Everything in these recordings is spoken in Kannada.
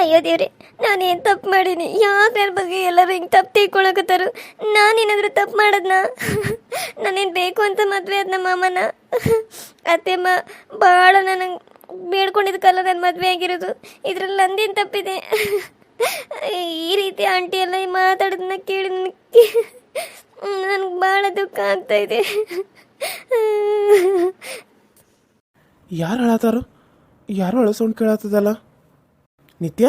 ಅಯ್ಯೋ ದೇವ್ರಿ, ನಾನೇನು ತಪ್ಪು ಮಾಡೀನಿ? ಯಾಕೆ ನನ್ನ ಬಗ್ಗೆ ಎಲ್ಲರೂ ಹಿಂಗೆ ತಪ್ಪು ತಿಳ್ಕೊಳಕತ್ತಾರು? ನಾನೇನಾದರೂ ತಪ್ಪು ಮಾಡದ್ನ? ನಾನೇನು ಬೇಕು ಅಂತ ಮದುವೆ ಆದ ನಮ್ಮ ಮಾಮನ ಅತ್ತೆಮ್ಮ ಭಾಳ ನನಗೆ ಬೇಡ್ಕೊಂಡಿದ್ದಕ್ಕಲ್ಲ ನನ್ನ ಮದುವೆ ಆಗಿರೋದು. ಇದರಲ್ಲಿ ನಂದೇನು ತಪ್ಪಿದೆ? ಈ ರೀತಿ ಆಂಟಿ ಎಲ್ಲ ಮಾತಾಡೋದನ್ನ ಕೇಳಿ ನನಗೆ ಭಾಳ ದುಃಖ ಆಗ್ತಾ ಇದೆ. ಯಾರು ಹೇಳತ್ತಾರು? ಯಾರು ಅಳಸೋಣ ಕೇಳತ್ತದಲ್ಲ? ನಿತ್ಯ,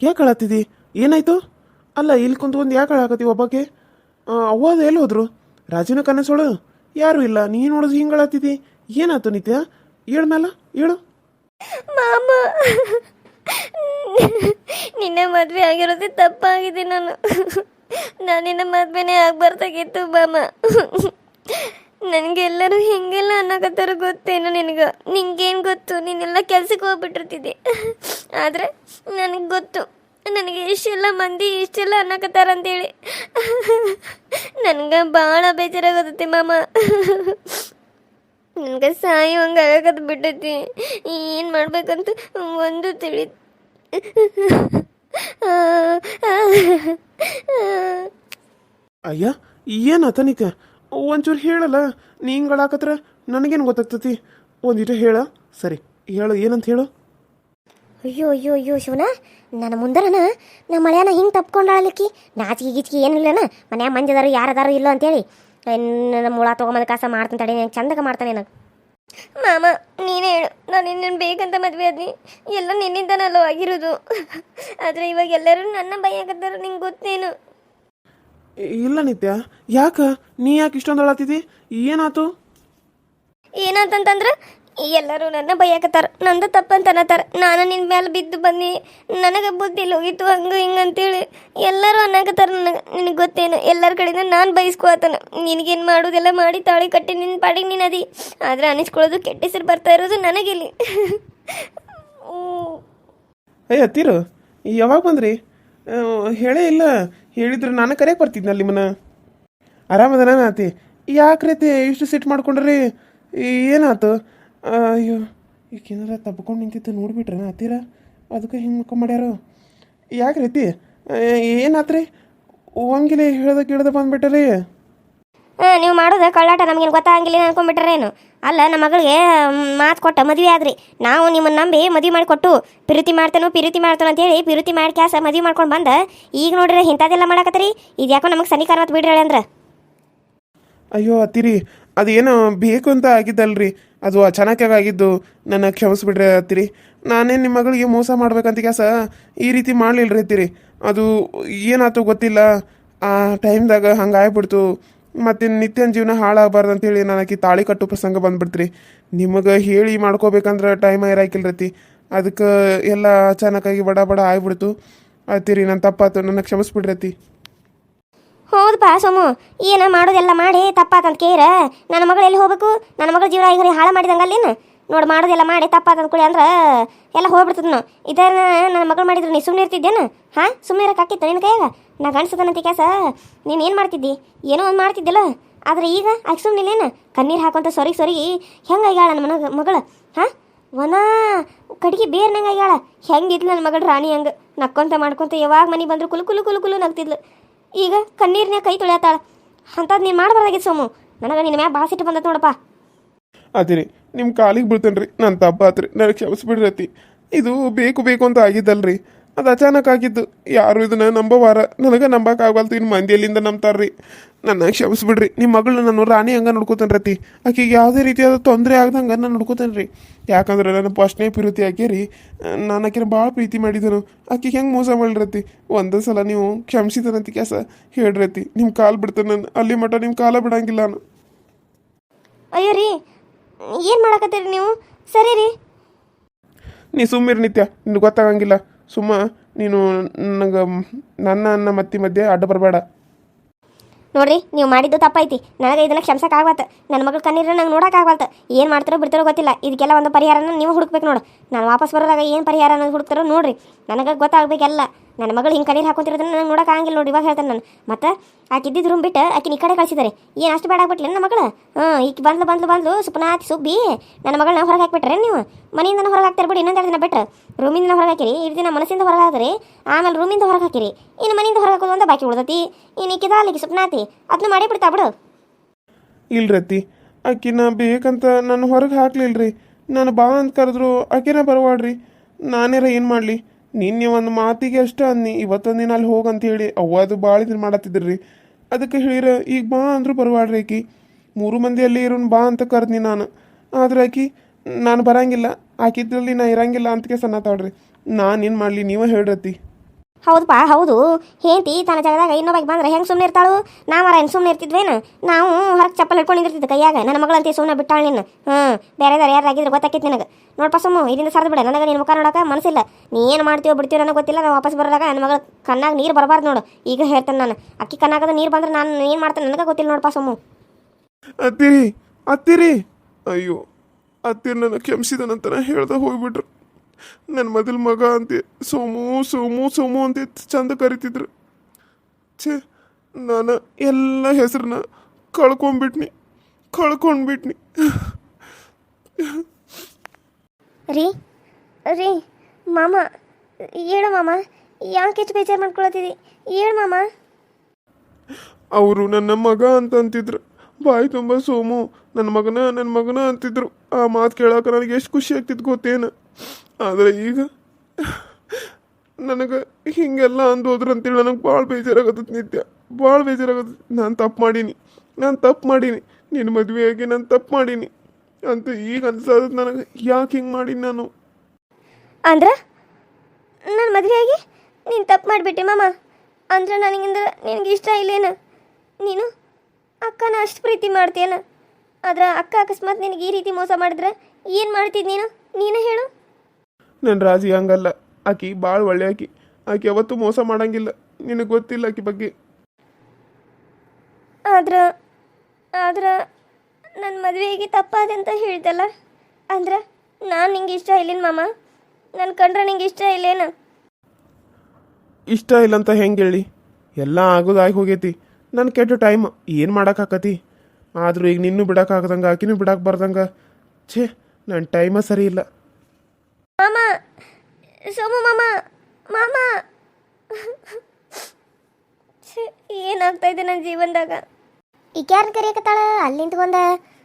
ಯಾಕೆ ಹೇಳತ್ತಿದ್ದಿ? ಏನಾಯ್ತು? ಅಲ್ಲ, ಇಲ್ಲಿ ಕುಂತ್ಕೊಂಡು ಯಾಕೆ ಹೇಳಕತ್ತಿ ಒಬ್ಬಕ್ಕೆ? ಅವ್ವದು ಎಲ್ಲಿ ಹೋದ್ರು? ರಾಜಿನ ಕನಸೋಳು ಯಾರು ಇಲ್ಲ, ನೀನು ನೋಡೋದು ಹಿಂಗೆ ಹೇಳತ್ತಿದ್ದಿ. ಏನಾಯ್ತು ನಿತ್ಯ? ಹೇಳ ಮೇಲೆ ಹೇಳು. ಮಾಮ, ನಿನ್ನೆ ಮದುವೆ ಆಗಿರೋದೇ ತಪ್ಪಾಗಿದೆ. ನಾನು ನಿನ್ನ ಮದುವೆನೇ ಆಗ್ಬಾರ್ದಾಗಿತ್ತು ಮಾಮ. ನನಗೆಲ್ಲರೂ ಹಿಂಗೆಲ್ಲ ಅನ್ನಕತ್ತಾರ ಗೊತ್ತೇನು ನಿನಗೆ? ನಿಂಗೇನು ಗೊತ್ತು? ನೀನೆಲ್ಲ ಕೆಲ್ಸಕ್ಕೆ ಹೋಗ್ಬಿಟ್ಟಿರ್ತಿದ್ದೆ. ಆದರೆ ನನಗೆ ಗೊತ್ತು, ನನಗೆ ಇಷ್ಟೆಲ್ಲ ಮಂದಿ ಇಷ್ಟೆಲ್ಲ ಅನ್ನಕತ್ತಾರ ಅಂತೇಳಿ. ನನಗೆ ಭಾಳ ಬೇಜಾರಾಗತ್ತೆ ಮಾಮ. ನನಗೆ ಸಾಯುವಂಗೆ ಆಗಕತ್ ಬಿಟ್ಟೈತಿ. ಏನು ಮಾಡ್ಬೇಕಂತ ಒಂದು ತಿಳಿ. ಅಯ್ಯ, ಏನಾತ ನಿತ್ಯ? ಒಂಚೂರು ಹೇಳಲ್ಲ. ನೀ ಹಿಂಗೆ ಹೇಳಾಕತ್ರ ನನಗೇನು ಗೊತ್ತಾಗ್ತತಿ? ಒಂದಿಟ್ಟು ಹೇಳ. ಸರಿ ಹೇಳು, ಏನಂತ ಹೇಳು. ಅಯ್ಯೋ ಅಯ್ಯೋ ಅಯ್ಯೋ ಶಿವನ, ನನ್ನ ಮುಂದರನ ನಮ್ಮ ಮಳೆಯನ ಹಿಂಗೆ ತಪ್ಕೊಂಡಾಳಲಿಕ್ಕಿ ನಾಚಿಗೆ ಗಿಚ್ಚಿಗೆ ಏನಿಲ್ಲನ ಮನ್ಯಾಗ ಮಂದಿದಾರು ಯಾರದಾರು ಇಲ್ಲೋ ಅಂತೇಳಿ ನಮ್ಮ ಮುಳ ತೊಗೊಂಬಂದು ಕಾಸ ಮಾಡ್ತಾನೆ ತಡಿ, ನಂಗೆ ಚಂದಕ್ಕೆ ಮಾಡ್ತಾನೆ ನನಗೆ. ಮಾಮ, ನೀನೇ ಹೇಳು. ನಾನು ನಿನ್ನನ್ನು ಬೇಕಂತ ಮದುವೆ ಆದ್ನಿ, ಎಲ್ಲ ನಿನ್ನಿಂದನಲ್ಲೋ ಆಗಿರೋದು. ಆದರೆ ಇವಾಗ ಎಲ್ಲರೂ ನನ್ನ ಬೈಯಾಕತ್ತಾರ, ನಿಂಗೆ ಗೊತ್ತೇನು? ಇಲ್ಲ ನಿತ್ಯ, ಯಾಕ ನೀ ಯಾಕೆ ಇಷ್ಟೊಂದು ಹೇಳತ್ತಿದ್ದಿ? ಏನಾತು? ಏನಂತಂದ್ರೆ ಎಲ್ಲರೂ ನನ್ನ ಬೈಯಾಕತ್ತಾರ, ನಂದು ತಪ್ಪಂತ ಅನ್ನತ್ತಾರ. ನಾನು ನಿನ್ನ ಮೇಲೆ ಬಿದ್ದು ಬನ್ನಿ, ನನಗೆ ಬುದ್ಧಿ ಹೋಗಿತ್ತು ಹಂಗೆ ಹಿಂಗೆ ಅಂತೇಳಿ ಎಲ್ಲರೂ ಅನ್ನಕತ್ತಾರ ನನಗೆ. ನಿನಗೆ ಗೊತ್ತೇನು? ಎಲ್ಲರ ಕಡೆಯಿಂದ ನಾನು ಬಯಸ್ಕೋತಾನ. ನಿನಗೇನು ಮಾಡೋದೆಲ್ಲ ಮಾಡಿ ತಾಳಿ ಕಟ್ಟಿ ನಿನ್ನ ಪಾಡಿಗೆ ನೀನು ಅದಿ. ಆದರೆ ಅನಿಸ್ಕೊಳ್ಳೋದು ಕೆಟ್ಟ ಹೆಸರು ಬರ್ತಾ ಇರೋದು ನನಗಿಲ್ಲಿ. ಅಯ್ಯ ಹತ್ತಿರು, ಯಾವಾಗ ಬಂದ್ರಿ? ಹೇಳೇ ಇಲ್ಲ. ಹೇಳಿದ್ರೆ ನಾನು ಕರೆಯಕ್ಕೆ ಬರ್ತಿದ್ನಲ್ಲ ನಿಮ್ಮನ್ನ. ಆರಾಮದನ ಆತಿ? ಯಾಕೆ ರೀತಿ ಇಷ್ಟು ಸಿಟ್ಟು ಮಾಡ್ಕೊಂಡ್ರಿ? ಏನಾಯ್ತು? ಅಯ್ಯೋ, ಈಗೇನಾರ ತಬ್ಕೊಂಡು ನಿಂತಿತ್ತು ನೋಡ್ಬಿಟ್ರೆ ಹತ್ತಿರ, ಅದಕ್ಕೆ ಹಿಂಗೆ ಮುಖ ಮಾಡ್ಯಾರ. ಯಾಕೆ ರೀತಿ ಏನಾತ್ರಿ? ಹೋಗಿಲ್ಲ ಹೇಳ್ದ ಕೇಳ್ದ ಬಂದ್ಬಿಟ್ರಿ. ನೀವು ಮಾಡೋದು ಕಳ್ಳಾಟ ನಮಗೇನು ಗೊತ್ತಾಗಂಗಿಲ್ಲ ಅನ್ಕೊಂಡ್ಬಿಟ್ರೇನು? ಅಲ್ಲ, ನಮ್ಮ ಮಗಳಿಗೆ ಮಾತು ಕೊಟ್ಟ ಮದುವೆ ಆದ್ರಿ. ನಾವು ನಿಮ್ಮನ್ನು ನಂಬಿ ಮದುವೆ ಮಾಡಿಕೊಟ್ಟು ಪಿರುತಿ ಮಾಡ್ತೇನೋ ಅಂತೇಳಿ ಪಿರುತಿ ಮಾಡಿ ಕ್ಯಾಸ ಮದುವೆ ಮಾಡ್ಕೊಂಡು ಬಂದ ಈಗ ನೋಡ್ರಿ ಇಂಥದ್ದೆಲ್ಲ ಮಾಡಾಕತ್ತೀರಿ. ಇದು ಯಾಕೋ ನಮಗೆ ಸನಿಕಾರ ಮತ್ತು ಬಿಡ್ರಿ ಅಂದ್ರೆ. ಅಯ್ಯೋ ಹತ್ತಿರಿ, ಅದೇನೋ ಬೇಕು ಅಂತ ಆಗಿದ್ದಲ್ರಿ, ಅದು ಅಚಾನಕ್ಕಾಗಿ ಆಗಿದ್ದು. ನನ್ನ ಕ್ಷಮಿಸ್ಬಿಡ್ರಿ ಹತ್ತಿರಿ. ನಾನೇನು ನಿಮ್ಮ ಮಗಳಿಗೆ ಮೋಸ ಮಾಡ್ಬೇಕಂತ ಕ್ಯಾಸ ಈ ರೀತಿ ಮಾಡಲಿಲ್ರಿ ಹತ್ತಿರಿ. ಅದು ಏನಾಯ್ತು ಗೊತ್ತಿಲ್ಲ, ಆ ಟೈಮ್ದಾಗ ಹಂಗೆ ಆಗ್ಬಿಡ್ತು. ಮತ್ತು ನಿತ್ಯನ ಜೀವನ ಹಾಳಾಗಬಾರ್ದು ಅಂತೇಳಿ ನನಗೆ ತಾಳಿ ಕಟ್ಟು ಪ್ರಸಂಗ ಬಂದ್ಬಿಡ್ತ್ರಿ. ನಿಮಗೆ ಹೇಳಿ ಮಾಡ್ಕೋಬೇಕಂದ್ರೆ ಟೈಮ್ ಇರಾಕಿಲ್ರತಿ. ಅದಕ್ಕೆ ಎಲ್ಲ ಅಚಾನಕ್ಕಾಗಿ ಬಡ ಬಡ ಆಗ್ಬಿಡ್ತು. ಆಯ್ತಿರಿ, ನನ್ನ ತಪ್ಪಾತು, ನನ್ನ ಕ್ಷಮಿಸ್ಬಿಡ್ರತಿ. ಹೌದಪ್ಪ ಸೋಮು, ಏನು ಮಾಡೋದೆಲ್ಲ ಮಾಡಿ ತಪ್ಪಾತಂತ ಕೇರ ನನ್ನ ಮಗಳು ಎಲ್ಲಿ ಹೋಗ್ಬೇಕು? ನನ್ನ ಮಗಳ ಜೀವನ ಈಗ ಹಾಳು ಮಾಡಿದಂಗಲ್ಲೇನು ನೋಡಿ. ಮಾಡೋದೆಲ್ಲ ಮಾಡಿ ತಪ್ಪಾತಂತ ಕುಳಿ ಅಂದ್ರೆ ಎಲ್ಲ ಹೋಗ್ಬಿಡ್ತದ. ಇದನ್ನ ನನ್ನ ಮಗಳು ಮಾಡಿದ್ರು ನೀ ಸುಮ್ಮನೆ ಇರ್ತಿದ್ದೇನು? ಹಾಂ, ಸುಮ್ಮನೆ ಇರೋಕ್ಕಾಕಿತ್ತು ನಿನ್ನ ಕೈಯಾಗ? ನಾ ಗಂಡಸದನಂತ ಕೆಲಸ ನೀನು ಏನು ಮಾಡ್ತಿದ್ದಿ? ಏನೋ ಒಂದು ಮಾಡ್ತಿದ್ದಿಲ್ಲ. ಆದರೆ ಈಗ ಆಕೆ ಸುಮ್ಮನಿಲ್ಲೇನು? ಕಣ್ಣೀರು ಹಾಕೊಂತ ಸೊರಗಿ ಹೆಂಗಾಗ್ಯಾಳ ನನ್ನ ಮಗಳು? ಹಾಂ, ಒನ ಕಡೆಗೆ ಬೇರ್ನಂಗೆ ಆಗ್ಯಾಳ. ಹೆಂಗಿದ್ಲು ನನ್ನ ಮಗಳು ರಾಣಿ ಹಂಗೆ ನಕ್ಕೊಂತ ಮಾಡ್ಕೊತ ಯಾವಾಗ ಮನೆ ಬಂದ್ರು ಕುಲು ಕುಲು ಕುಲು ಕುಲು ನಗ್ತಿದ್ಲು. ಈಗ ಕಣ್ಣೀರ್ನ್ಯಾಗ ಕೈ ತೊಳೆಯತ್ತಾಳ. ಅಂಥದ್ದು ನೀನು ಮಾಡಬಾರ್ದಾಗಿತ್ತು ಸೋಮು. ನನಗೆ ನಿನ್ನ ಮ್ಯಾಗ ಭಾಳ ಸಿಟ್ಟು ಬಂದತ್ ನೋಡಪ್ಪ. ಅದಿರಿ, ನಿಮ್ಮ ಕಾಲಿಗೆ ಬೀಳ್ತೇನೆ ರೀ. ನನ್ನ ತಪ್ಪಾತ್ರಿ, ನನಗೆ ಕ್ಷಮಿಸ್ಬಿಡ್ರತಿ. ಇದು ಬೇಕು ಅಂತ ಆಗಿದ್ದಲ್ರಿ, ಅದು ಅಚಾನಕ್ ಆಗಿದ್ದು. ಯಾರು ಇದನ್ನ ನಂಬೋವಾರ, ನನಗೆ ನಂಬಕ್ಕಾಗಲ್ತು. ಇನ್ನು ಮಂದಿಯಲ್ಲಿಂದ ನಂಬ್ತಾರ್ರಿ. ನನ್ನ ಕ್ಷಮಿಸ್ಬಿಡ್ರಿ. ನಿಮ್ಮ ಮಗಳನ್ನ ನಾನು ರಾಣಿ ಹಂಗೆ ನೋಡ್ಕೋತೇನೆ ರತಿ. ಆಕೆಗೆ ಯಾವುದೇ ರೀತಿಯಾದ ತೊಂದರೆ ಆಗ್ದಂಗೆ ನಾನು ನೋಡ್ಕೋತೇನೆ ರೀ. ಯಾಕಂದ್ರೆ ನಾನು ಫಸ್ಟ್ನೇ ಪ್ರೀತಿ ಆಕೆ ನಾನು ಆಕೆನ ಭಾಳ ಪ್ರೀತಿ ಮಾಡಿದನು. ಆಕೆಗೆ ಹೆಂಗೆ ಮೋಸ ಮಾಡಿರತಿ. ಒಂದೇ ಸಲ ನೀವು ಕ್ಷಮಿಸಿದನಂತ ಕೆಲಸ ಹೇಳ್ರತಿ. ನಿಮ್ಮ ಕಾಲು ಬಿಡ್ತೇನೆ ನಾನು. ಅಲ್ಲಿ ಮಟ್ಟ ನಿಮ್ಮ ಕಾಲ ಬಿಡಂಗಿಲ್ಲ ನಾನು. ಅಯ್ಯೋ ರೀ, ಏನು ಮಾಡಕತ್ತೀರಿ ನೀವು? ಸರಿ ರೀ, ನೀ ಸುಮ್ಮಿರಿ ನಿತ್ಯ, ನಿನ್ಗೆ ಗೊತ್ತಾಗಂಗಿಲ್ಲ. ಸುಮ್ಮ ನೀನು ನನಗೆ ನನ್ನ ಮತ್ತಿ ಮಧ್ಯೆ ಅಡ್ಡ ಬರಬೇಡ. ನೋಡ್ರಿ, ನೀವು ಮಾಡಿದ್ದು ತಪ್ಪೈತಿ. ನನಗೆ ಇದನ್ನು ಕ್ಷಮಿಸಕ್ಕಾಗತ್ತ. ನನ್ನ ಮಗಳು ಕಣ್ಣೀರ ನಂಗೆ ನೋಡೋಕ್ಕಾಗಲ್ತ. ಏನು ಮಾಡ್ತಾರೋ ಬಿಡ್ತಾರೋ ಗೊತ್ತಿಲ್ಲ. ಇದಕ್ಕೆಲ್ಲ ಒಂದು ಪರಿಹಾರನ ನೀವು ಹುಡುಕ್ಬೇಕು ನೋಡು. ನಾನು ವಾಪಸ್ ಬರೋದಾಗ ಏನು ಪರಿಹಾರ ಅನ್ನೋದು ಹುಡುಕ್ತಾರೋ ನೋಡ್ರಿ. ನನಗೆ ಗೊತ್ತಾಗಬೇಕೆಲ್ಲ. ನನ್ನ ಮಗಳು ಹಿಂಗೆ ಕಣ್ಣೀರು ಹಾಕೊಂತಿರೋದನ್ನ ನಂಗೆ ನೋಡಕ್ಕೆ ಆಗಂಗಿಲ್ಲ ನೋಡಿ, ಇವಾಗ ಹೇಳ್ತಾನೆ ನಾನು. ಮತ್ತು ಆಕೆ ಇದ್ದಿದ್ದು ರೂಮ್ ಬಿಟ್ಟು ಆಕಿನ ಈ ಕಡೆ ಕಳಿಸಿದ್ದಾರೆ. ಏನು ಅಷ್ಟು ಬೇಡ ಆಗ್ಬಿಟ್ಲೆ ನನ್ನ ಮಗಳು? ಈಕೆ ಬಂದ್ಲು ಸುಪ್ನಾತಿ ಸುಬ್ಬಿ ನನ್ನ ಮಗಳನ್ನ ಹೊರಗೆ ಹಾಕ್ಬಿಟ್ರೆ ನೀವು? ಮನೆಯಿಂದ ಹೊರಗೆ ಹಾಕ್ತಾರೆ ಬಿಡಿ, ಇನ್ನೊಂದು 2 ದಿನ ಬಿಟ್ಟರೆ. ರೂಮಿಂದ ಹೊರಗೆ ಹಾಕಿರಿ, ಇಷ್ಟು ದಿನ ಮನಸ್ಸಿಂದ ಹೊರಗೆ ಹಾಕಿರಿ, ಆಮೇಲೆ ರೂಮಿಂದ ಹೊರಗೆ ಹಾಕಿರಿ, ಇನ್ನು ಮನೆಯಿಂದ ಹೊರಗೆ ಹಾಕೋದು ಒಂದು ಬಾಕಿ ಉಳ್ದತಿ. ಇನ್ನು ಈಕಿದ ಅಲ್ಲಿಗೆ ಸುಪ್ನಾತಿ ಅದನ್ನ ಮಾಡಿ ಬಿಡ್ತಾ ಬಿಡು. ಇಲ್ರತ್ತಿ, ಆಕಿನ ಬೇಕಂತ ನಾನು ಹೊರಗೆ ಹಾಕ್ಲಿಲ್ರಿ. ನಾನು ಬಾ ಅಂತ ಕರೆದ್ರು ಆಕಿನ ಬರವಾಡ್ರಿ. ನಾನೇರ ಏನು ಮಾಡಲಿ? ನಿನ್ನೆ ಒಂದು ಮಾತಿಗೆ ಅಷ್ಟ ಅನ್ನಿ, ಇವತ್ತೊಂದು ದಿನ ಅಲ್ಲಿ ಹೋಗಂತ ಹೇಳಿ ಅವ್ವ ಅದು ಭಾಳ ಇದನ್ನು ಮಾಡತ್ತಿದ್ರಿ. ಅದಕ್ಕೆ ಹೇಳಿರ ಈಗ ಬಾ ಅಂದರೂ ಬರವಾಡ್ರಿ. ಆಕಿ 3 ಮಂದಿ ಅಲ್ಲಿ ಇರೋನು ಬಾ ಅಂತ ಕರೆದ್ನಿ ನಾನು. ಆದ್ರೆ ಆಕಿ ನಾನು ಬರಂಗಿಲ್ಲ, ಆಕಿದ್ರಲ್ಲಿ ನಾ ಇರಂಗಿಲ್ಲ ಅಂತಕ್ಕೆ ಸನ್ನತಾಡ್ರಿ. ನಾನೇನು ಮಾಡಲಿ ನೀವೇ ಹೇಳ್ರತ್ತಿ. ಹೌದಪ್ಪ ಹೌದು, ಹೇಂತಿ ತನ್ನ ಜಾಗದಾಗ ಇನ್ನೊಬ್ಬಾಗಿ ಬಂದ್ರೆ ಹೆಂಗೆ ಸುಮ್ಮನೆ ಇರ್ತಾಳು? ನಾವಾರ ಏನು ಸುಮ್ಮನೆ ಇರ್ತಿದ್ವೇನು? ನಾವು ಹೊರಗೆ ಚಪ್ಪಲ್ ಹಿಡ್ಕೊಂಡು ನಿಂತಿರ್ತಿದ್ದೆ ಕೈಯಾಗ. ನನ್ನ ಮಗಳಂತೆ ಸುಮ್ಮನೆ ಬಿಟ್ಟಾಳ ನಿನ್ನ. ಬೇರೆದಾರು ಯಾರಾಗಿದ್ರೆ ಗೊತ್ತಾಕಿತ್ತು ನಿನಗೆ. ನೋಡಪ್ಪ ಸುಮ್ಮು ಇದರಿಂದ ಸರಿದು ಬಿಡ, ನನಗೆ ನಿನ್ನ ಮುಖ ನೋಡೋಕೆ ಮನಸ್ಸಿಲ್ಲ. ನೀ ಏನು ಮಾಡ್ತೀವೋ ಬಿಡ್ತೀವೋ ನನಗೆ ಗೊತ್ತಿಲ್ಲ. ನಾವು ವಾಪಸ್ ಬರೋದಾಗ ನನ್ನ ಮಗಳ ಕಣ್ಣಾಗ ನೀರು ಬರಬಾರ್ದು ನೋಡು. ಈಗ ಹೇಳ್ತೇನೆ ನಾನು, ಅಕ್ಕಿ ಕಣ್ಣಾಗದ ನೀರು ಬಂದ್ರೆ ನಾನು ಏನು ಮಾಡ್ತೇನೆ ನನಗೆ ಗೊತ್ತಿಲ್ಲ ನೋಡಪ್ಪ ಸುಮ್ಮು. ಅತ್ತಿರಿ ಅಯ್ಯೋ, ಅತ್ತಿರಿ ನನ್ನ ಕ್ಷಮಿಸಿದನಂತ ಹೇಳ್ದ ಹೋಗ್ಬಿಟ್ರು. ನನ್ನ ಮೊದಲ ಮಗ ಅಂತೆ ಸೋಮು ಸೋಮು ಸೋಮು ಅಂತ ಚಂದ ಕರಿತಿದ್ರು. ಛೇ, ನಾನು ಎಲ್ಲ ಹೆಸರನ್ನ ಕಳ್ಕೊಂಡ್ಬಿಟ್ನಿ. ರೀ ಮಾಮ, ಹೇಳು ಮಾಮ, ಯಾಕೆ ಹೆಚ್ಚು ಬೇಜಾರು ಮಾಡ್ಕೊಳತ್ತಿದ್ದಿ? ಹೇಳು ಮಾಮ. ಅವರು ನನ್ನ ಮಗ ಅಂತ ಅಂತಿದ್ರು. ಬಾಯಿ ತುಂಬ ಸೋಮು ನನ್ನ ಮಗನ ಅಂತಿದ್ರು. ಆ ಮಾತು ಕೇಳೋಕೆ ನನಗೆ ಎಷ್ಟು ಖುಷಿ ಆಗ್ತಿತ್ತು ಗೊತ್ತೇನು? ಆದರೆ ಈಗ ನನಗೆ ಹೀಗೆಲ್ಲ ಅಂದೋದ್ರು ಅಂತೇಳಿ ನನಗೆ ಭಾಳ ಬೇಜಾರಾಗತ್ತೆ. ನಿತ್ಯ ಭಾಳ ಬೇಜಾರಾಗತ್ತೆ. ನಾನು ತಪ್ಪು ಮಾಡೀನಿ, ನಿನ್ನ ಮದುವೆಯಾಗಿ ನಾನು ತಪ್ಪು ಮಾಡೀನಿ ಅಂತ ಈಗ ಅನ್ಸೋದು ನನಗೆ. ಯಾಕೆ ಹಿಂಗೆ ಮಾಡೀನಿ ನಾನು? ಅಂದ್ರೆ ನನ್ನ ಮದುವೆಯಾಗಿ ನೀನು ತಪ್ಪು ಮಾಡಿಬಿಟ್ಟೆ ಮಾಮ. ಅಂದ್ರೆ ನನಗಿಂದ್ರೆ ನಿನಗೆ ಇಷ್ಟ ಇಲ್ಲೇನ? ನೀನು ಅಕ್ಕನ ಅಷ್ಟು ಪ್ರೀತಿ ಮಾಡ್ತೀಯನ? ಆದ್ರೆ ಅಕ್ಕ ಅಕಸ್ಮಾತ್ ನಿನಗೆ ಈ ರೀತಿ ಮೋಸ ಮಾಡಿದ್ರೆ ಏನು ಮಾಡ್ತಿದ್ ನೀನು ಹೇಳು? ನನ್ನ ರಾಜಿ ಹಂಗಲ್ಲ. ಆಕಿ ಭಾಳ ಒಳ್ಳೆ ಆಕಿ ಯಾವತ್ತೂ ಮೋಸ ಮಾಡಂಗಿಲ್ಲ. ನಿನಗೆ ಗೊತ್ತಿಲ್ಲ ಆಕಿ ಬಗ್ಗೆ. ಆದ್ರೆ ನನ್ನ ಮದುವೆಗೆ ತಪ್ಪಾದೆ ಅಂತ ಹೇಳ್ದಲ್ಲ, ಅಂದ್ರೆ ನಾನು ನಿಂಗೆ ಇಷ್ಟ ಇಲ್ಲೇನು ಮಾಮ? ನನ್ನ ಕಂಡ್ರೆ ನಿಂಗೆ ಇಷ್ಟ ಇಲ್ಲೇನು? ಇಷ್ಟ ಇಲ್ಲ ಅಂತ ಹೆಂಗೆ ಹೇಳಿ? ಎಲ್ಲ ಆಗೋದಾಗಿ ಹೋಗೈತಿ. ನನ್ನ ಕೆಟ್ಟ ಟೈಮ್ ಏನು ಮಾಡೋಕ್ಕಾಕತಿ? ಆದರೂ ಈಗ ನಿನ್ನೂ ಬಿಡೋಕ್ಕಾಗದಂಗೆ ಆಕಿನೂ ಬಿಡಕ್ಕೆ ಬರ್ದಂಗೆ. ಛೇ, ನನ್ನ ಟೈಮ ಸರಿ ಇಲ್ಲ. ಮಾಮ, ಸೋಮು ಮಾಮ ಏನಾಗ್ತಾ ಇದೆ ನನ್ನ ಜೀವನದಾಗ? ಈಗ ಯಾರನ್ನ ಕರಿಯಕತ್ತಾಳ ಅಲ್ಲಿ ನಿಂತ್ಕೊಂಡ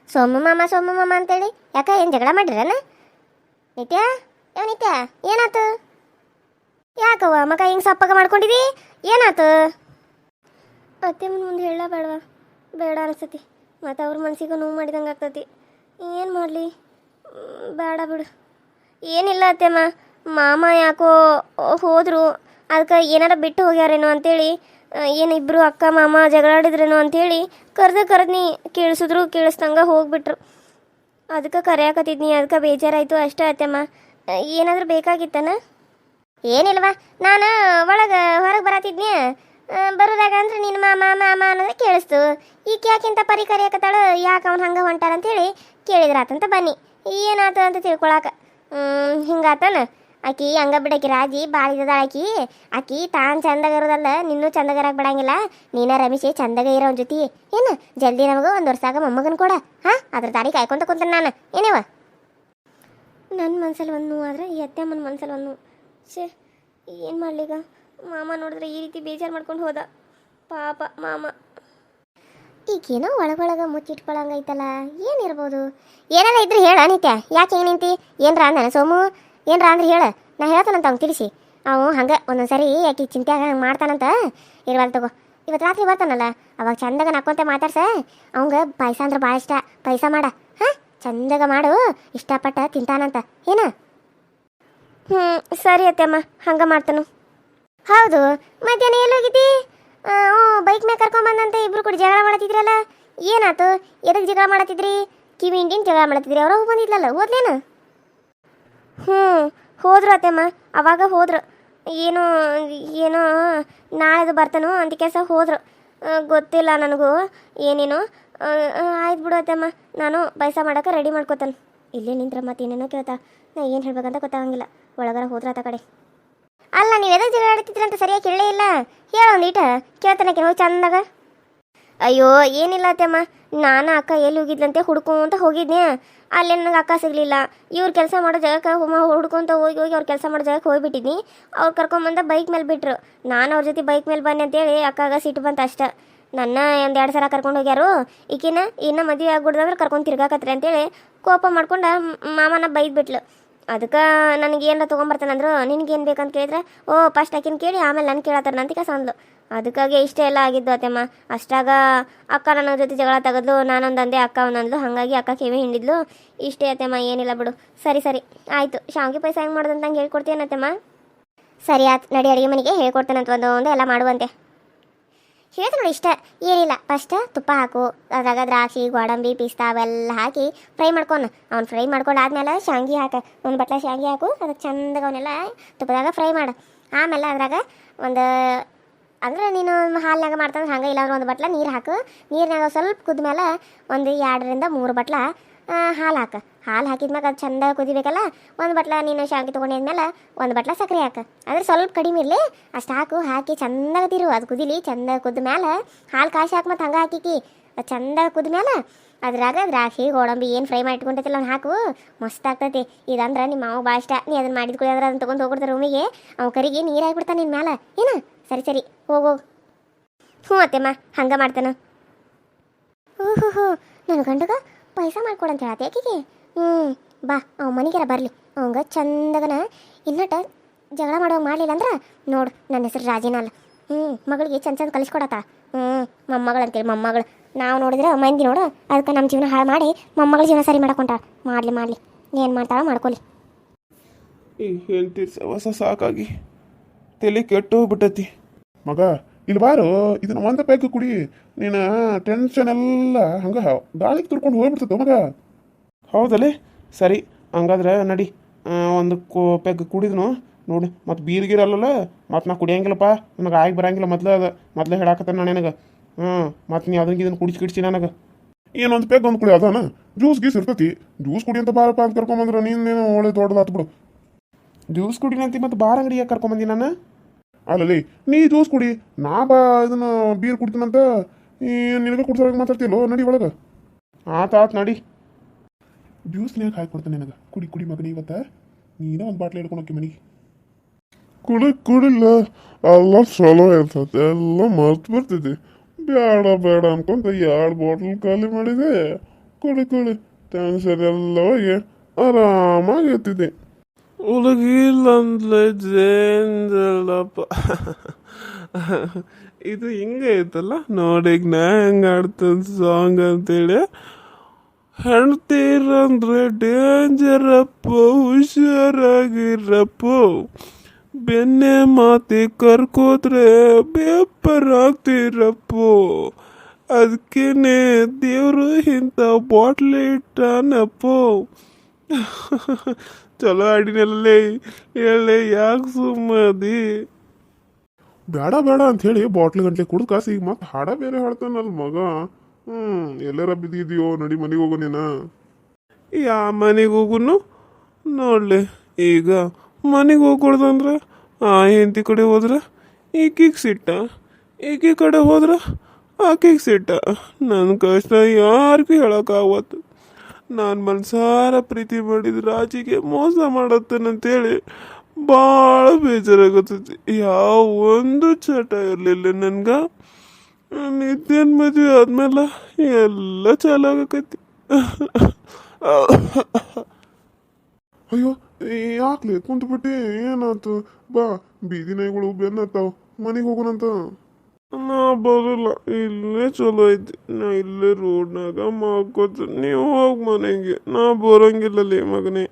ಸೋಮು ಮಾಮ ಅಂತೇಳಿ? ಯಾಕೆ ಏನು ಜಗಳ ಮಾಡಿರನ? ನಿತ್ಯ ಏನಾತು? ಯಾಕವ್ವ ಮಗ ಹಿಂಗೆ ಸಪ್ಪಗ ಮಾಡ್ಕೊಂಡಿದಿ? ಏನಾತು? ಅತ್ತೆ ಮುಂದೆ ಹೇಳ ಬೇಡ ಅನಿಸ್ತತಿ. ಮತ್ತು ಅವ್ರ ಮನಸ್ಸಿಗೂ ನೋವು ಮಾಡಿದಂಗೆ ಆಗ್ತತಿ. ಏನು ಮಾಡಲಿ? ಬೇಡ ಬಿಡು. ಏನಿಲ್ಲ ಅತ್ತೆಮ್ಮ, ಮಾಮ ಯಾಕೋ ಹೋದರು. ಅದಕ್ಕೆ ಏನಾರ ಬಿಟ್ಟು ಹೋಗ್ಯಾರೇನೋ ಅಂತೇಳಿ, ಏನಿಬ್ಬರು ಅಕ್ಕ ಮಾಮ ಜಗಳಾಡಿದ್ರೇನೋ ಅಂಥೇಳಿ ಕರೆದ್ನಿ. ಕೇಳಿಸ್ದಂಗೆ ಹೋಗ್ಬಿಟ್ರು. ಅದಕ್ಕೆ ಕರೆಯಾಕತ್ತಿದ್ನಿ. ಅದಕ್ಕೆ ಬೇಜಾರಾಯಿತು ಅಷ್ಟೇ ಅತ್ತೆಮ್ಮ. ಏನಾದರೂ ಬೇಕಾಗಿತ್ತನ? ಏನಿಲ್ವಾ, ನಾನು ಹೊರಗೆ ಬರತ್ತಿದ್ನಿ. ಬರೋದಾಗ ಅಂದ್ರೆ ನಿನ್ನ ಮಾಮ ಅನ್ನೋದು ಕೇಳಿಸ್ತು. ಈಗ ಯಾಕಿಂತ ಪರಿ ಕರಿಯಾಕತ್ತಾಳು, ಯಾಕೆ ಅವ್ನು ಹಂಗೆ ಹೊಂಟಾರ ಅಂತೇಳಿ ಕೇಳಿದ್ರಾತಂತ ಬನ್ನಿ. ಏನಾತ ಅಂತ ತಿಳ್ಕೊಳಕ. ಹಿಂಗಾತನ. ಆಕಿ ಹಂಗ ಬಿಡಾಕಿ ರಾಜಿ ಭಾಳ ಆಕಿ ತಾನು ಚಂದಾಗ ಇರೋದಲ್ಲ, ನಿನ್ನೂ ಚಂದಗರಾಗ ಬಿಡಂಗಿಲ್ಲ. ನೀನ ರಮೇಶಿ ಚಂದಾಗ ಇರೋ ಅವನ ಜೊತೆ ಏನು ಜಲ್ದಿ ನಮಗೂ 1 ವರ್ಷಾಗ ಮೊಮ್ಮಗನ ಕೊಡ. ಅದ್ರ ದಾರಿ ಕಾಯ್ಕೊಂತ ಕುಂತಾನೆ ನಾನು. ಏನೇವ ನನ್ನ ಮನ್ಸಲ್ಲಿ ಒಂದು ನೋವು ಆದರೆ ಈ ಅತ್ತೆಮ್ಮನ ಮನ್ಸಲ್ಲಿ ಒಂದು ನೋವು. ಛೇ, ಏನು ಮಾಡ್ಲೀಗ? ಮಾಮ ನೋಡಿದ್ರೆ ಈ ರೀತಿ ಬೇಜಾರು ಮಾಡ್ಕೊಂಡು ಹೋದ. ಪಾಪ ಮಾಮ. ಈಗೇನೋ ಒಳಗೊಳಗೆ ಮುಚ್ಚಿಟ್ಕೊಳಂಗೈತಲ್ಲ, ಏನಿರ್ಬೋದು? ಏನಾರ ಇದ್ರೆ ಹೇಳ ನಿತ್ಯ. ಯಾಕೆ ಹೆಂಗೆ ನಿಂತಿ? ಏನರ ಅಂದನ ಸೋಮು? ಏನರ ಅಂದ್ರೆ ಹೇಳ, ನಾ ಹೇಳ್ತಾನಂತ ಅವ್ನು ತಿಳಿಸಿ. ಅವು ಹಂಗೆ ಒಂದೊಂದ್ಸರಿ ಯಾಕೆ ಚಿಂತೆಯಾಗ ಹಂಗೆ ಮಾಡ್ತಾನಂತ. ಇರುವಲ್ಲ ತಗೋ, ಇವತ್ತು ರಾತ್ರಿ ಬರ್ತಾನಲ್ಲ ಅವಾಗ ಚಂದಾಗ ನಕ್ಕೊಂತ ಮಾತಾಡ್ಸ. ಅವಂಗೆ ಪಾಯಸ ಅಂದ್ರೆ ಭಾಳ ಇಷ್ಟ. ಪಾಯಸ ಮಾಡ, ಚಂದಾಗ ಮಾಡು, ಇಷ್ಟಪಟ್ಟ ತಿಂತಾನಂತ. ಏನ? ಸರಿ ಅತ್ತೆಮ್ಮ, ಹಂಗೆ ಮಾಡ್ತಾನು. ಹೌದು, ಮಧ್ಯಾಹ್ನ ಎಲ್ಲೋಗಿದ್ದಿ? ಬೈಕ್ ಮೇಲೆ ಕರ್ಕೊಂಬಂದಂತೆ ಇಬ್ರು ಕೂಡ ಜಗಳ ಮಾಡತ್ತಿದ್ರಲ್ಲ, ಏನಾಯ್ತು? ಎದಕ್ಕೆ ಜಗಳ ಮಾಡತ್ತಿದ್ರಿ? ಕಿವಿ ಹಿಂಡಿನ ಜಗಳ ಮಾಡತ್ತಿದ್ರಿ. ಅವ್ರ ಬಂದಿದ್ಲಲ್ಲ, ಓದ್ಲೇನು? ಹೋದ್ರು ಅತ್ತೆಮ್ಮ, ಅವಾಗ ಹೋದ್ರು. ಏನೋ ನಾಳೆದು ಬರ್ತಾನು ಅಂತ ಕೆಲಸ ಹೋದ್ರು. ಗೊತ್ತಿಲ್ಲ ನನಗೂ ಏನೇನೋ. ಆಯ್ತು ಬಿಡು ಅತ್ತೆಮ್ಮ, ನಾನು ಪಾಯಸ ಮಾಡೋಕೆ ರೆಡಿ ಮಾಡ್ಕೋತಾನೆ. ಇಲ್ಲೇ ನಿಂತ್ರ ಮತ್ತೆ ಏನೇನೋ ಕೇಳ್ತಾ. ನಾ ಏನು ಹೇಳ್ಬೇಕಂತ ಗೊತ್ತಾಗಂಗಿಲ್ಲ. ಒಳಗರ ಹೋದ್ರ ಆತ ಕಡೆ. ಅಲ್ಲ, ನೀವು ಎದಕ್ಕೆ ಜಗಳ ಆಡ್ತಿದ್ರಿ ಅಂತ ಸರಿಯಾಗಿ ಕೇಳಲೇ ಇಲ್ಲ. ಹೇಳ ಒಂದೀಟ ಕೇಳ್ತಾನಕ್ಕೆ ಹೋಗಿ ಚಂದಾಗ. ಅಯ್ಯೋ ಏನಿಲ್ಲ ಅತ್ತಮ್ಮ, ನಾನು ಅಕ್ಕ ಎಲ್ಲಿ ಹೋಗಿದ್ಲಂತೆ ಹುಡ್ಕೊಂತ ಹೋಗಿದ್ನೆ. ಅಲ್ಲೇ ನನಗೆ ಅಕ್ಕ ಸಿಗಲಿಲ್ಲ. ಇವ್ರು ಕೆಲಸ ಮಾಡೋ ಜಾಗಕ್ಕೆ ಹುಡ್ಕೊಂತ ಹೋಗಿ ಅವ್ರು ಕೆಲಸ ಮಾಡೋ ಜಾಗಕ್ಕೆ ಹೋಗ್ಬಿಟ್ಟಿದ್ನಿ. ಅವ್ರು ಕರ್ಕೊಂಬಂದ ಬೈಕ್ ಮೇಲೆ ಬಿಟ್ರು. ನಾನು ಅವ್ರ ಜೊತೆ ಬೈಕ್ ಮೇಲೆ ಬನ್ನಿ ಅಂತೇಳಿ ಅಕ್ಕಾಗ ಸಿಟ್ಟು ಬಂತು ಅಷ್ಟೆ. ನನ್ನ ಒಂದು 2 ಸಲ ಕರ್ಕೊಂಡು ಹೋಗ್ಯಾರು. ಈಕಿನ ಇನ್ನು ಮದುವೆ ಆಗ್ಬಿಡ್ದಂದ್ರೆ ಕರ್ಕೊಂಡು ತಿರ್ಗಾಕತ್ರಿ ಅಂತೇಳಿ ಕೋಪ ಮಾಡ್ಕೊಂಡು ಮಾಮನ ಬೈದ್ಬಿಟ್ಲು. ಅದಕ್ಕೆ ನನಗೆ ಏನಾರ ತೊಗೊಂಬರ್ತಾನಂದ್ರು. ನಿನಗೇನು ಬೇಕಂತ ಕೇಳಿದ್ರೆ ಓ ಫಸ್ಟ್ ಆಕಿನ ಕೇಳಿ ಆಮೇಲೆ ನಾನು ಕೇಳತ್ತಾರ ನಂತಿಕ ಸಂದ್ಲು. ಅದಕ್ಕಾಗಿ ಇಷ್ಟೇ ಎಲ್ಲ ಆಗಿದ್ದು ಅತ್ತಮ್ಮ. ಅಷ್ಟಾಗ ಅಕ್ಕ ನನ್ನ ಜೊತೆ ಜಗಳ ತೆಗೆದ್ಲು. ನಾನೊಂದು ಅಂದೆ, ಅಕ್ಕ ಒಂದೊಂದ್ಲು. ಹಾಗಾಗಿ ಅಕ್ಕ ಕಿವಿ ಹಿಂಡಿದ್ಲು. ಇಷ್ಟೇ ಅತ್ತಮ್ಮ, ಏನಿಲ್ಲ ಬಿಡು. ಸರಿ ಸರಿ ಆಯಿತು. ಶಾವಿಗೆ ಪಾಯಸ ಹೆಂಗೆ ಮಾಡೋದಂತ ಹಂಗೆ ಹೇಳ್ಕೊಡ್ತೀನತ್ತಮ್ಮ. ಸರಿ ಆಯ್ತು ನಡಿ, ಅಡುಗೆ ಮನೆಗೆ ಹೇಳ್ಕೊಡ್ತೇನಂತ ಒಂದು ಎಲ್ಲ ಮಾಡುವಂತೆ. ಹೇಳ್ತು ನೋಡಿ ಇಷ್ಟ ಏನಿಲ್ಲ. ಫಸ್ಟ್ ತುಪ್ಪ ಹಾಕು, ಅದ್ರಾಗ ದ್ರಾಕ್ಷಿ ಗೋಡಂಬಿ ಪಿಸ್ತಾ ಅವೆಲ್ಲ ಹಾಕಿ ಫ್ರೈ ಮಾಡ್ಕೊಂಡು ಅವ್ನು ಫ್ರೈ ಮಾಡ್ಕೊಂಡು ಆದ್ಮೇಲೆ ಶಾವಿಗೆ ಹಾಕು. ಒಂದು ಬಟ್ಲ ಶಾವಿಗೆ ಹಾಕು, ಅದಕ್ಕೆ ಚಂದಾಗ ಅವನ್ನೆಲ್ಲ ತುಪ್ಪದಾಗ ಫ್ರೈ ಮಾಡು. ಆಮೇಲೆ ಅದ್ರಾಗ ಒಂದು ಅಂದ್ರೆ ನೀನು ಹಾಲಿನಾಗ ಮಾಡ್ತಂದ್ರೆ ಹಂಗೆ, ಇಲ್ಲಾಂದ್ರೆ ಒಂದು ಬಟ್ಲ ನೀರು ಹಾಕು. ನೀರಿನಾಗ ಸ್ವಲ್ಪ ಕುದ್ಮೇಲೆ ಒಂದು 2ರಿಂದ 3 ಬಟ್ಲ ಹಾಲು ಹಾಕು. ಹಾಲು ಹಾಕಿದ್ಮ್ಯಾಗ ಅದು ಚಂದ ಕುದಿಬೇಕಲ್ಲ. ಒಂದು ಬಟ್ಲ ನೀನು ಶಾವಿಗೆ ತೊಗೊಂಡಿದ್ಮೇಲೆ ಒಂದು ಬಟ್ಲ ಸಕ್ಕರೆ ಹಾಕು. ಅಂದರೆ ಸ್ವಲ್ಪ ಕಡಿಮೆ ಇರಲಿ ಅಷ್ಟು ಹಾಕು. ಹಾಕಿ ಚಂದಾಗ ತಿರು, ಅದು ಕುದಿಲಿ. ಚಂದ ಕುದ್ದ ಮೇಲೆ ಹಾಲು ಕಾಶಿ ಹಾಕಿ ಮತ್ತು ಹಂಗೆ ಹಾಕಿಕಿ. ಅದು ಚಂದ ಕುದ್ಮೇಲೆ ಅದ್ರಾಗ ದ್ರಾಕ್ಷಿ ಗೋಡಂಬಿ ಏನು ಫ್ರೈ ಮಾಡಿ ಇಟ್ಕೊಂಡೈತಿಲ್ಲ ಅವ್ನು ಹಾಕು. ಮಸ್ತ್ ಆಗ್ತೈತಿ. ಇದಂದ್ರೆ ನಿಮ್ಮ ಮಾವು ಭಾಳ ಇಷ್ಟ. ನೀ ಅದನ್ನು ಮಾಡಿದ ಕುಡಿಯೋದ್ರೆ ಅದನ್ನು ತೊಗೊಂಡು ಹೋಗ್ಬಿಡ್ತಾರೆ ರೂಮಿಗೆ. ಅವ್ನು ಕರಿಗೆ ನೀರು ಹಾಕ್ಬಿಡ್ತಾನೆ ನಿನ್ನ ಮೇಲೆ. ಏನು ಸರಿ ಸರಿ ಹೋಗು. ಹ್ಞೂ ಅತ್ತೆಮ್ಮ ಹಂಗೆ ಮಾಡ್ತಾನೆ. ಹ್ಞೂ ನನ್ನ ಗಂಡಗ ಪಾಯಸ ಮಾಡ್ಕೊಡಂತ ಹೇಳತ್ತೆ ಆಕೆಗೆ. ಬಾ ಅವ್ ಮನೆಗೆಲ್ಲ ಬರಲಿ. ಅವಂಗ ಚಂದಗನ ಇನ್ನಟ ಜಗಳ ಮಾಡೋಂಗೆ ಮಾಡಲಿಲ್ಲ ಅಂದ್ರೆ ನೋಡು ನನ್ನ ಹೆಸರು ರಾಜಿನಲ್ಲ. ಮಗಳಿಗೆ ಚಂದ ಕಲಿಸ್ಕೊಡತ್ತ. ಮೊಮ್ಮಗಳಂತೇಳಿ ಮೊಮ್ಮಗಳು ನಾವು ನೋಡಿದ್ರೆ ಮಂದಿ ನೋಡು. ಅದಕ್ಕೆ ನಮ್ಮ ಜೀವನ ಹಾಳು ಮಾಡಿ ಮೊಮ್ಮಗಳ ಜೀವನ ಸರಿ ಮಾಡಕೊಂಟಾಳ. ಮಾಡಲಿ ಏನು ಮಾಡ್ತಾಳ ಮಾಡ್ಕೊಳ್ಳಿ. ಈಗ ಹೇಳ್ತೀರಿ ಸವಸ ಸಾಕಾಗಿ ತಲೆ ಕೆಟ್ಟು ಹೋಗ್ಬಿಟ್ಟತಿ. ಮಗ ಇಲ್ಲಿ ಬಾರು, ಇದನ್ನ ಒಂದು ಪ್ಯಾಕ್ ಕುಡಿ. ನೀನು ಟೆನ್ಷನ್ ಎಲ್ಲ ಹಂಗೆ ಗಾಳಿಗೆ ತುರ್ಕೊಂಡು ಹೋಗ್ಬಿಡ್ತದ ಮಗ. ಹೌದಲ್ಲೇ ಸರಿ ಹಂಗಾದ್ರೆ ನಡಿ. ಒಂದು ಪ್ಯಾಕ್ ಕುಡಿದ್ನು ನೋಡಿ. ಮತ್ತು ಬೀರ್ಗಿರಲ್ಲ ಮತ್ತು ನಾ ಕುಡಿಯಂಗಿಲ್ಲಪ್ಪ. ನನಗೆ ಆಗಿ ಬರಂಗಿಲ್ಲ. ಮೊದಲೇ ಹೇಳಾಕತ್ತ ನಾನು ನಿನಗೆ. ಮತ್ತು ನೀ ಅದನ್ನ ಇದನ್ನು ಕುಡಿಸಿ ನನಗೆ ಏನೊಂದು ಪ್ಯಾಕ್ ಒಂದು ಕುಡಿ. ಅದಾನ ಜ್ಯೂಸ್ ಗೀಸ್ ಇರ್ತೈತಿ. ಜ್ಯೂಸ್ ಕುಡಿ ಅಂತ ಬಾರಪ್ಪ ಅಂತ ಕರ್ಕೊಂಬಂದ್ರೆ ನೀನು ಒಳ್ಳೆ ದೊಡ್ಡದಾತು ಬಿಡು. ಜ್ಯೂಸ್ ಕುಡಿನಂತಿ ಮತ್ತು ಬಾರ್ ಅಂಗಡಿಯಾಗ ಕರ್ಕೊಂಬಂದಿ ನಾನು. ಅಲ್ಲಲ್ಲಿ ನೀ ಜ್ಯೂಸ್ ಕುಡಿ, ನಾ ಇದನ್ನ ಬೀರ್ ಕುಡ್ತೀನಂತ ನಿನಗೆ ಕುಡ್ಸೋಕೆ ಮಾತಾಡ್ತಿಲ್ಲೋ. ನಡಿ ಒಳಗೆ. ಆತು ನಡಿ. ಜ್ಯೂಸ್ನ್ಯಾಗ ಹಾಕಿ ಕೊಡ್ತಾನೆ ನಿನಗೆ. ಕುಡಿ ಮಗನಿ. ಇವತ್ತ ನೀನೇ ಒಂದು ಬಾಟ್ಲಿ ಹಿಡ್ಕೊಳಕ್ಕೆ ಮನೆಗೆ. ಕುಡಿಲ್ಲ ಎಲ್ಲ ಚಲೋ ಇರ್ತೈತೆ. ಎಲ್ಲ ಮರ್ತು ಬರ್ತೈತಿ. ಬೇಡ ಅನ್ಕೊಂತ 2 ಬಾಟ್ಲ್ ಖಾಲಿ ಮಾಡಿದೆ. ಕುಡಿ ಟೆನ್ಷನ್ ಎಲ್ಲ ಹೋಗಿ ಆರಾಮಾಗಿ ಇರ್ತಿದ್ದೆ. ಉಲಗಿಲ್ಲಪ್ಪ. ಇದು ಹಿಂಗೆ ಐತಲ್ಲ ನೋಡಿಗ ನಾ ಹೆಂಗೆ ಆಡ್ತದ ಸಾಂಗ್ ಅಂತೇಳಿ. ಹೆಣ್ತೀರಂದ್ರೆ ಡೇಂಜರಪ್ಪ, ಹುಷಾರಾಗಿರಪ್ಪ. ಬೆನ್ನೆ ಮಾತಿ ಕರ್ಕೋದ್ರೆ ಬೇಪರಾಗ್ತಿರಪ್ಪ. ಅದಕ್ಕೇನೆ ದೇವರು ಇಂಥ ಬಾಟ್ಲಿ ಇಟ್ಟಾನಪ್ಪ. ಚಲೋ ಆಡಿನಲ್ಲೇ ಹೇಳಿ ಯಾಕೆ ಸುಮ್ಮದಿ. ಬೇಡ ಅಂತ ಹೇಳಿ ಬಾಟ್ಲಿ ಗಂಟ್ಲೆ ಕುಡ್ದು ಕಾಸು ಈಗ ಮತ್ತೆ ಹಾಡ ಬೇರೆ ಹಾಡ್ತಾನಲ್ಲ ಮಗ. ಎಲ್ಲಾರ ಬಿದ್ದಿದ್ಯೋ ನಡಿ ಮನೆಗೆ ಹೋಗು ನೀನ. ಮನೆಗೆ ಹೋಗುನು ನೋಡ್ಲಿ. ಈಗ ಮನೆಗೆ ಹೋಗ್ಕೊಡ್ದಂದ್ರೆ ಹೆಂಡತಿ ಕಡೆ ಹೋದ್ರೆ ಈಕಿಗೆ ಸಿಟ್ಟ, ಈಕಿ ಕಡೆ ಹೋದ್ರೆ ಆಕಿಗೆ ಸಿಟ್ಟ. ನನ್ನ ಕಷ್ಟ ಯಾರಿಗೂ ಹೇಳೋಕ್ಕಾಗತ್ತು. ನಾನು ಮನ್ಸಾರ ಪ್ರೀತಿ ಮಾಡಿದ ರಾಜಿಗೆ ಮೋಸ ಮಾಡತ್ತೇನಂತೇಳಿ ಭಾಳ ಬೇಜಾರಾಗತ್ತೈತಿ. ಯಾವ ಒಂದು ಚಟ ಇರಲಿಲ್ಲ ನನ್ಗೆ. ನಿತ್ಯನ ಮದುವೆ ಆದ್ಮೇಲೆ ಎಲ್ಲ ಚಾಲಾಗಕೈತಿ. ಅಯ್ಯೋ ಯಾಕ್ಲಿ ಕುಂತು ಬಿಟ್ಟು ಏನಾಯ್ತು? ಬಾ, ಬೀದಿ ನಾಯಿಗಳು ಬೆನ್ನತ್ತಾವ. ಮನೆಗೆ ಹೋಗೋಣಂತ. ನಾ ಬರೋಲ್ಲ, ಇಲ್ಲೇ ಚಲೋ ಐತಿ. ನಾ ಇಲ್ಲೇ ರೋಡ್ನಾಗ ಮಾಕೋತ. ನೀವು ಹೋಗಿ ಮನೆಗೆ. ನಾ ಬರೋಂಗಿಲ್ಲಲೇ ಮಗನೇ.